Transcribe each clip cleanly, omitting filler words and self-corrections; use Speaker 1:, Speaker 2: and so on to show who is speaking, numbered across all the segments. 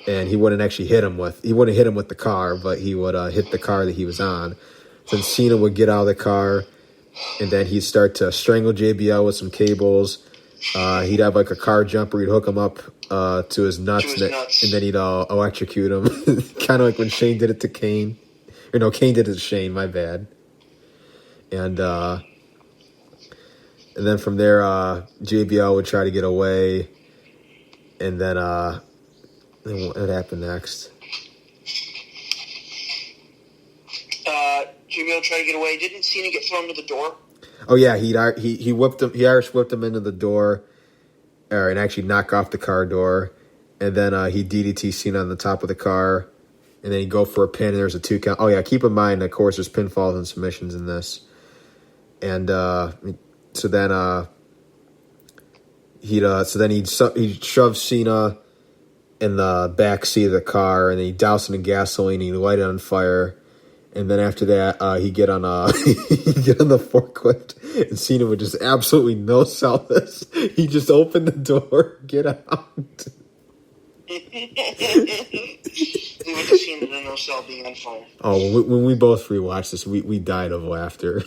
Speaker 1: and he wouldn't actually hit him with the car, but he would hit the car that he was on. Then Cena would get out of the car, and then he'd start to strangle JBL with some cables. He'd have like a car jumper. He'd hook him up to his nuts, and then he'd electrocute him. Kind of like when Shane did it to Kane. Or no, Kane did it to Shane, my bad. And then from there, JBL would try to get away. And then what happened next?
Speaker 2: JBL tried to get away. Didn't Cena get thrown to the door?
Speaker 1: Oh yeah, he whipped him. He Irish whipped him into the door, and actually knock off the car door, and then he DDT Cena on the top of the car, and then he'd go for a pin. And there's a 2 count. Oh yeah, keep in mind, of course, there's pinfalls and submissions in this, and so then he'd shove Cena in the back seat of the car, and then he'd douse it in gasoline, and he'd light it on fire. And then after that, he'd get on the forklift, and Cena would just absolutely no-sell this. He just opened the door, get out.
Speaker 2: He went to Cena to no-sell being on fire.
Speaker 1: Oh, when we both rewatched this, we died of laughter.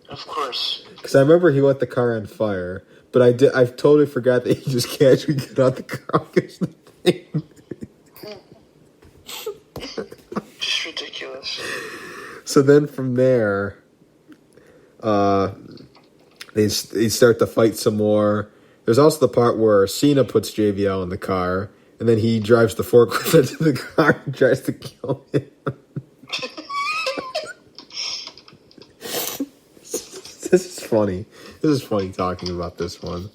Speaker 2: Of course.
Speaker 1: Because I remember he lit the car on fire, but I totally forgot that he just casually got out the car and gets the thing.
Speaker 2: Just ridiculous.
Speaker 1: So then from there, they start to fight some more. There's also the part where Cena puts JBL in the car, and then he drives the forklift into the car and tries to kill him. This is funny. This is funny talking about this one.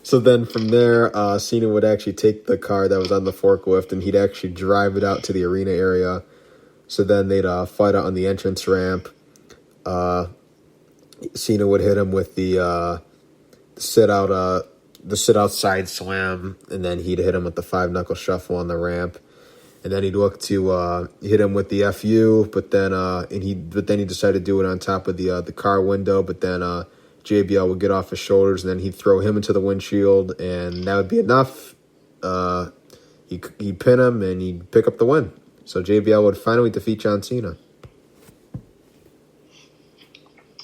Speaker 1: So then from there, Cena would actually take the car that was on the forklift, and he'd actually drive it out to the arena area. So then they'd fight out on the entrance ramp. Cena would hit him with the sit outside slam, and then he'd hit him with the 5-knuckle shuffle on the ramp. And then he'd look to hit him with the FU, but then he decided to do it on top of the car window. But then JBL would get off his shoulders, and then he'd throw him into the windshield, and that would be enough. He'd pin him, and he'd pick up the win. So JBL would finally defeat John Cena.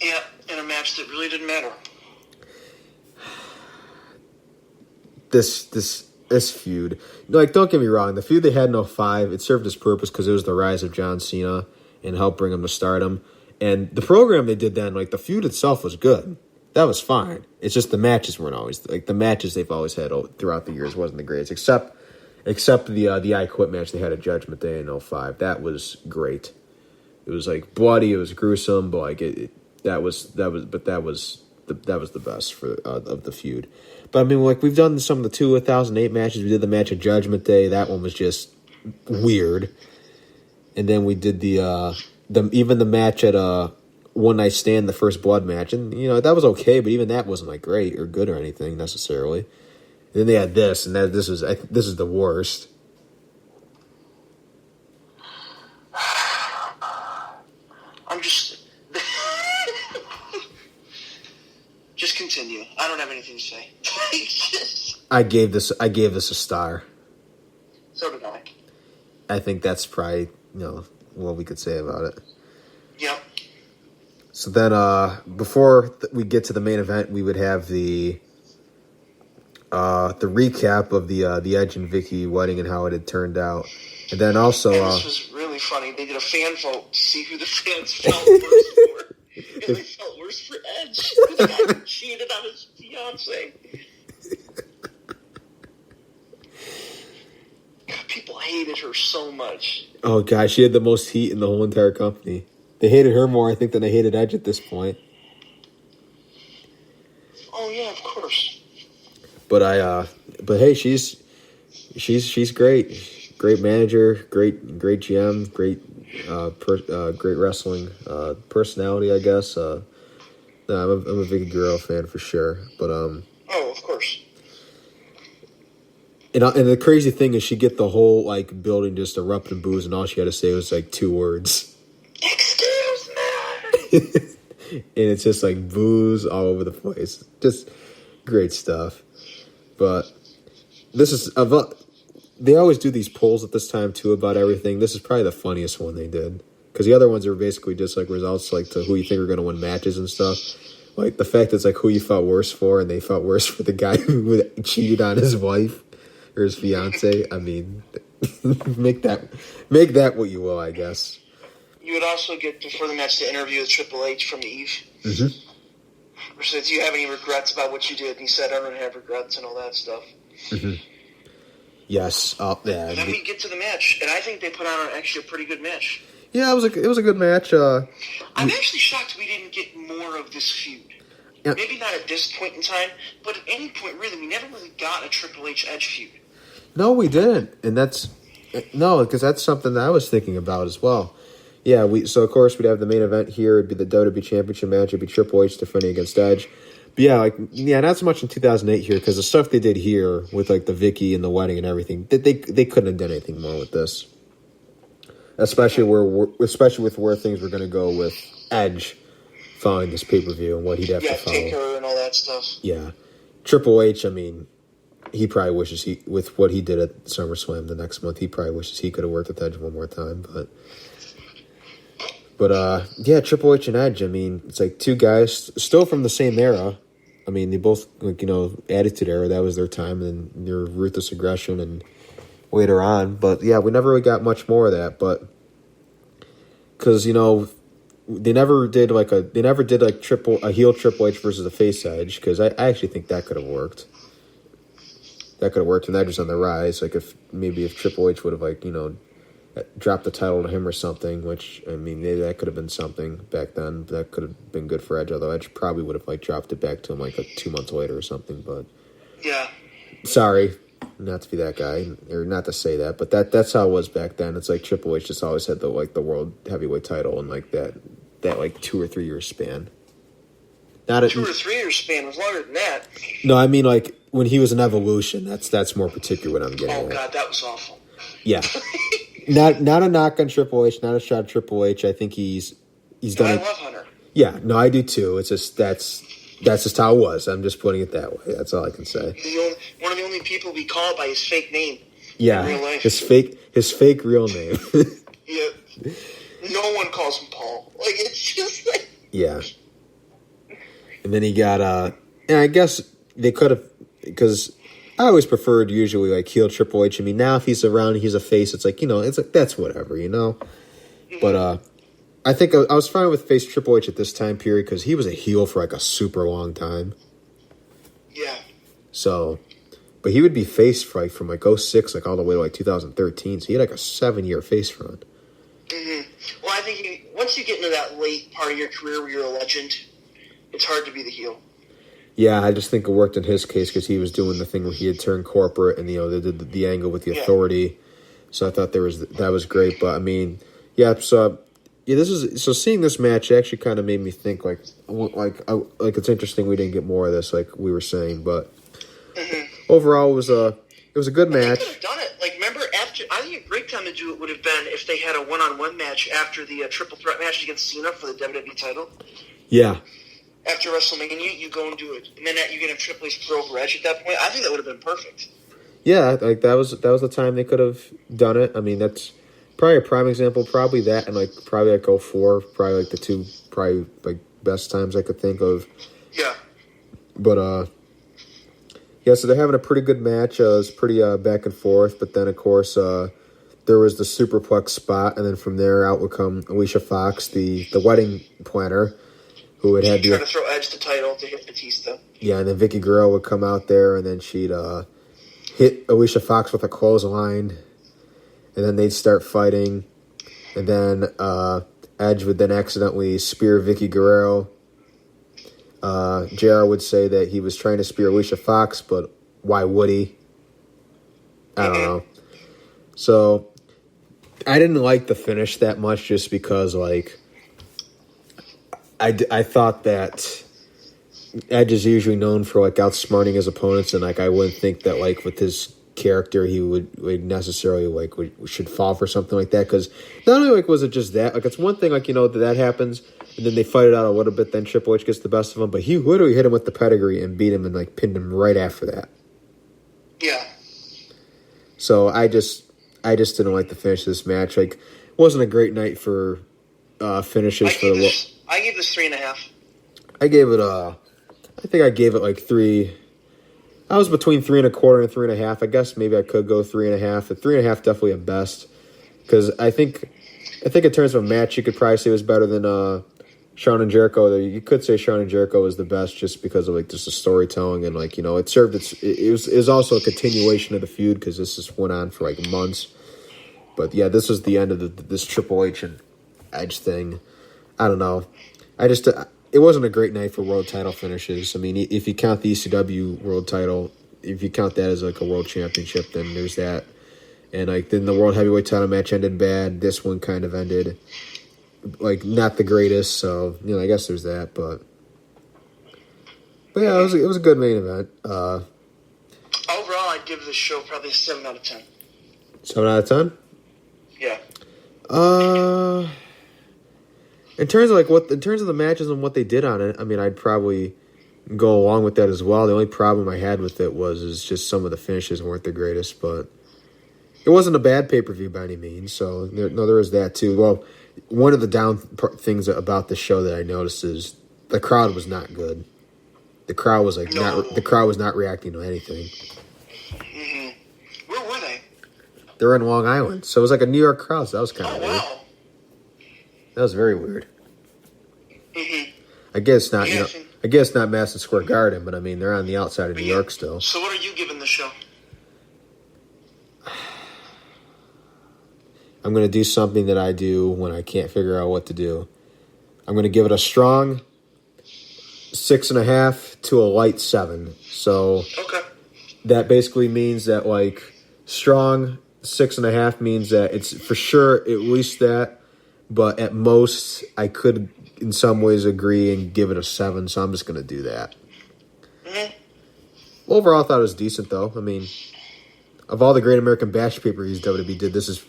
Speaker 2: Yeah, in a match that really didn't matter.
Speaker 1: This feud, like, don't get me wrong, the feud they had in 05, it served its purpose because it was the rise of John Cena and helped bring him to stardom. And the program they did then, like, the feud itself was good. That was fine. It's just the matches weren't always, like, the matches they've always had throughout the years wasn't the greatest, except the I Quit match they had at Judgment Day in 05. That was great. It was like bloody, it was gruesome, but like that was the best for of the feud. But I mean, like, we've done some of the 2008 matches. We did the match at Judgment Day. That one was just weird. And then we did the match at One Night Stand, the First Blood match, and that was okay, but even that wasn't like great or good or anything necessarily. And then they had this, and this is the worst.
Speaker 2: I'm just continue. I don't have anything to say.
Speaker 1: I gave this a star.
Speaker 2: So did I.
Speaker 1: I think that's probably what we could say about it.
Speaker 2: Yep.
Speaker 1: So then, before we get to the main event, we would have the recap of the Edge and Vicky wedding and how it had turned out, and then also
Speaker 2: this was really funny. They did a fan vote to see who the fans felt worse for, and they felt worse for Edge. The guy who cheated on his fiance. God, people hated her so much.
Speaker 1: Oh gosh, she had the most heat in the whole entire company. They hated her more, I think, than they hated Edge at this point.
Speaker 2: Oh yeah, of course.
Speaker 1: But hey, she's great. Great manager, great GM, great wrestling personality, I guess. I'm a Vicky Guerrero fan for sure. But
Speaker 2: oh, of course.
Speaker 1: And the crazy thing is, she get the whole like building just erupt in boos, and all she had to say was like 2 words.
Speaker 2: Excuse me.
Speaker 1: And it's just like boos all over the place. Just great stuff. But this is they always do these polls at this time too about everything. This is probably the funniest one they did, because the other ones are basically just like results, like to who you think are going to win matches and stuff. Like the fact it's like who you felt worse for, and they felt worse for the guy who cheated on his wife or his fiance. I mean, make that what you will, I guess.
Speaker 2: You would also get before the match the interview with Triple H from Eve.
Speaker 1: Mm-hmm.
Speaker 2: Which said, "Do you have any regrets about what you did?" And he said, "I don't have regrets," and all that stuff.
Speaker 1: Mm-hmm. Yes. Yeah.
Speaker 2: And then we get to the match, and I think they put on actually a pretty good match.
Speaker 1: Yeah, it was a good match.
Speaker 2: I'm actually shocked we didn't get more of this feud.
Speaker 1: Yeah.
Speaker 2: Maybe not at this point in time, but at any point really, we never really got a Triple H Edge feud.
Speaker 1: No, we didn't, and because that's something that I was thinking about as well. Yeah, so of course we'd have the main event here. It'd be the WWE Championship match. It'd be Triple H defending against Edge. But yeah, not so much in 2008 here, because the stuff they did here with like the Vicky and the wedding and everything, they couldn't have done anything more with this. Especially with where things were going to go with Edge following this pay-per-view and what he'd have to follow.
Speaker 2: Yeah, Taker and all that stuff.
Speaker 1: Yeah. Triple H, I mean, he probably wishes with what he did at SummerSlam the next month, he probably wishes he could have worked with Edge one more time. But yeah, Triple H and Edge, I mean, it's like two guys still from the same era. I mean, they both, Attitude Era, that was their time, and their ruthless aggression and later on. But yeah, we never really got much more of that. But because they never did like a heel Triple H versus a face Edge, because I actually think that could have worked. That could have worked, and Edge was on the rise. Like if Triple H would have dropped the title to him or something, which I mean maybe that could have been something back then. That could have been good for Edge, although Edge probably would have dropped it back to him 2 months later or something. But
Speaker 2: yeah,
Speaker 1: sorry. Not to be that guy, or not to say that, but that's how it was back then. It's like Triple H just always had the world heavyweight title in that 2 or 3 year span. Not
Speaker 2: 2 or 3 year span was longer than that.
Speaker 1: No, I mean when he was in Evolution. That's more particular what I'm getting at.
Speaker 2: Oh God, that was awful.
Speaker 1: Yeah, not a knock on Triple H, not a shot at Triple H. I think he's done.
Speaker 2: I love Hunter.
Speaker 1: Yeah, no, I do too. It's just that's just how it was. I'm just putting it that way. That's all I can say.
Speaker 2: One of the only people we call by his fake name.
Speaker 1: Yeah,
Speaker 2: in real life.
Speaker 1: his fake real name.
Speaker 2: Yeah, no one calls him Paul. It's just like.
Speaker 1: Yeah. And then he got and I guess they could have, because I always preferred usually heel Triple H. I mean, now if he's around, he's a face. It's that's whatever, Mm-hmm. But I think I was fine with face Triple H at this time period, because he was a heel for a super long time.
Speaker 2: Yeah.
Speaker 1: So, but he would be face from 06 all the way to 2013. So he had a 7-year face run.
Speaker 2: Mm-hmm. Well, I think once you get into that late part of your career where you're a legend, it's hard to be the heel.
Speaker 1: Yeah, I just think it worked in his case because he was doing the thing where he had turned corporate, and they did the angle with the authority. So I thought that was great. But I mean, yeah. So seeing this match actually kind of made me think it's interesting we didn't get more of this, like we were saying. But overall, it was a good match.
Speaker 2: They could have done it. Remember after? I think a great time to do it would have been if they had a one-on-one match after the triple threat match against Cena for the WWE title.
Speaker 1: Yeah.
Speaker 2: After WrestleMania, you go and do it, and then you can have Triple H throw over Edge at that point. I think that would have been perfect.
Speaker 1: Yeah, that was the time they could have done it. I mean, that's probably a prime example. Probably that, and probably 04, probably the two best times I could think of.
Speaker 2: Yeah.
Speaker 1: But yeah, so they're having a pretty good match. It was pretty back and forth, but then of course there was the superplex spot, and then from there out would come Alicia Fox, the wedding planner, who had
Speaker 2: try to throw Edge the title to hit Batista. Yeah,
Speaker 1: and then Vicky Guerrero would come out there, and then she'd hit Alicia Fox with a clothesline, and then they'd start fighting, and then Edge would then accidentally spear Vicky Guerrero. JR would say that he was trying to spear Alicia Fox, but why would he? I don't know. So I didn't like the finish that much, just because I thought that Edge is usually known for outsmarting his opponents, and I wouldn't think that with his character he would necessarily should fall for something like that, because not only was it just that it's one thing that happens and then they fight it out a little bit, then Triple H gets the best of him, but he literally hit him with the pedigree and beat him and pinned him right after that.
Speaker 2: Yeah.
Speaker 1: So I just didn't like the finish of this match. Like, it wasn't a great night for finishes for the.
Speaker 2: I gave this 3.5.
Speaker 1: I gave it I think I gave it like 3. I was between 3.25 and 3.5. I guess maybe I could go 3.5. But 3.5 definitely a best, because I think in terms of a match, you could probably say it was better than Shawn and Jericho. You could say Shawn and Jericho was the best just because of like just the storytelling and like, you know, it served it was also a continuation of the feud because this just went on for like months. But yeah, this was the end of this Triple H and Edge thing. I don't know. It wasn't a great night for world title finishes. I mean, if you count the ECW world title, if you count that as like a world championship, then there's that. And like then the world heavyweight title match ended bad. This one kind of ended like not the greatest. So you know, I guess there's that. But yeah, it was a good main event.
Speaker 2: Overall, I'd give this show probably a 7 out of 10.
Speaker 1: 7 out of 10.
Speaker 2: Yeah.
Speaker 1: In terms of the matches and what they did on it, I mean, I'd probably go along with that as well. The only problem I had with it is just some of the finishes weren't the greatest, but it wasn't a bad pay-per-view by any means. So there is that too. Well, one of the down things about the show that I noticed is the crowd was not good. The crowd was not reacting to anything.
Speaker 2: Mm-hmm. Where were they?
Speaker 1: They were in Long Island, so it was like a New York crowd. So that was kind of weird.
Speaker 2: Wow.
Speaker 1: That was very weird.
Speaker 2: Mm-hmm.
Speaker 1: I guess not. Yeah, I guess not Madison Square Garden, but I mean they're on the outside of New York still.
Speaker 2: So what are you giving the show?
Speaker 1: I'm going to do something that I do when I can't figure out what to do. I'm going to give it a strong 6.5 to a light 7. So
Speaker 2: okay. That
Speaker 1: basically means that like strong 6.5 means that it's for sure at least that, but at most I could in some ways agree and give it a 7. So I'm just going to do that.
Speaker 2: Mm-hmm.
Speaker 1: Overall, I thought it was decent though. I mean, of all the Great American Bash pay-per-views WWE did, this is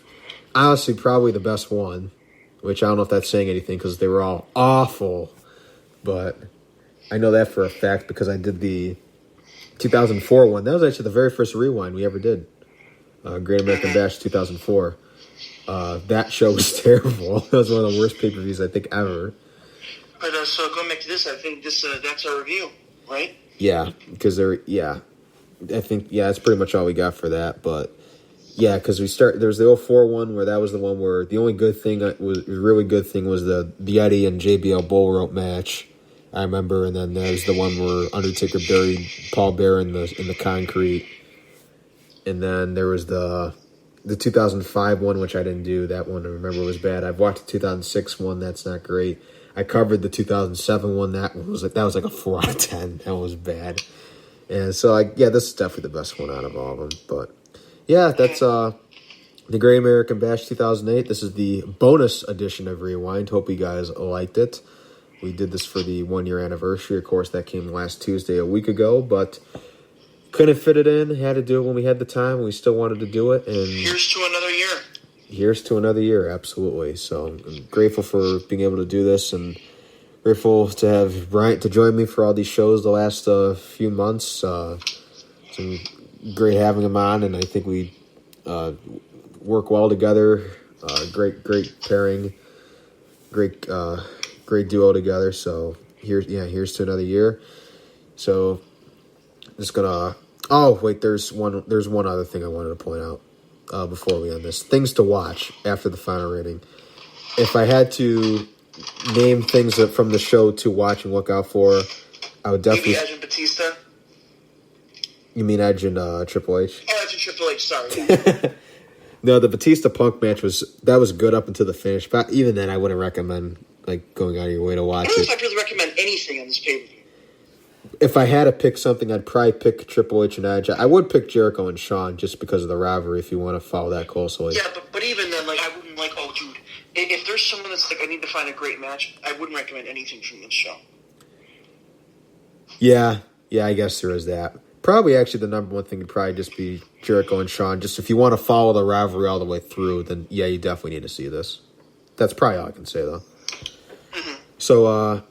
Speaker 1: honestly probably the best one, which I don't know if that's saying anything because they were all awful, but I know that for a fact because I did the 2004 one. That was actually the very first rewind we ever did. Great American Bash 2004. That show was terrible. That was one of the worst pay-per-views I think ever.
Speaker 2: But so going back to this, I think that's our review, right?
Speaker 1: Yeah, because I think that's pretty much all we got for that, but yeah, because there was the 04 one where that was the one where the only good thing was the Eddie and JBL bull rope match. I remember, and then there's the one where Undertaker buried Paul Bearer in the concrete, and then there was the 2005 one, which I didn't do. That one I remember was bad. I've watched the 2006 one. That's not great. I covered the 2007 one. That was like a 4 out of 10. That was bad. And so this is definitely the best one out of all of them. But yeah, that's the Great American Bash 2008. This is the bonus edition of Rewind. Hope you guys liked it. We did this for the 1-year anniversary. Of course, that came last Tuesday, a week ago, but couldn't fit it in. Had to do it when we had the time. We still wanted to do it. And
Speaker 2: here's to another year.
Speaker 1: Here's to another year, absolutely. So I'm grateful for being able to do this and grateful to have Bryant to join me for all these shows the last few months. It's been great having him on, and I think we work well together. Great pairing. Great duo together. So here's to another year. So just gonna. Oh wait, there's one other thing I wanted to point out before we end this. Things to watch after the final rating. If I had to name things from the show to watch and look out for, I would definitely.
Speaker 2: Maybe Edge and Batista.
Speaker 1: You mean Edge and Triple H?
Speaker 2: Oh, Edge and Triple H. Sorry.
Speaker 1: No, the Batista Punk match was good up until the finish, but even then, I wouldn't recommend going out of your way to watch it.
Speaker 2: I don't know if I'd really recommend anything on this pay-per-view.
Speaker 1: If I had to pick something, I'd probably pick Triple H and Edge. I would pick Jericho and Shawn just because of the rivalry. If you want to follow that closely.
Speaker 2: Yeah, but even then, I wouldn't oh, dude. If there's someone that's I need to find a great match, I wouldn't recommend anything from this show.
Speaker 1: Yeah, I guess there is that. Probably actually the number one thing would probably just be Jericho and Shawn. Just if you want to follow the rivalry all the way through, then yeah, you definitely need to see this. That's probably all I can say though. Mm-hmm. So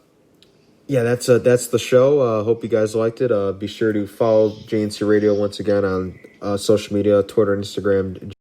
Speaker 1: yeah, that's the show. Hope you guys liked it. Be sure to follow JNC Radio once again on social media, Twitter, Instagram,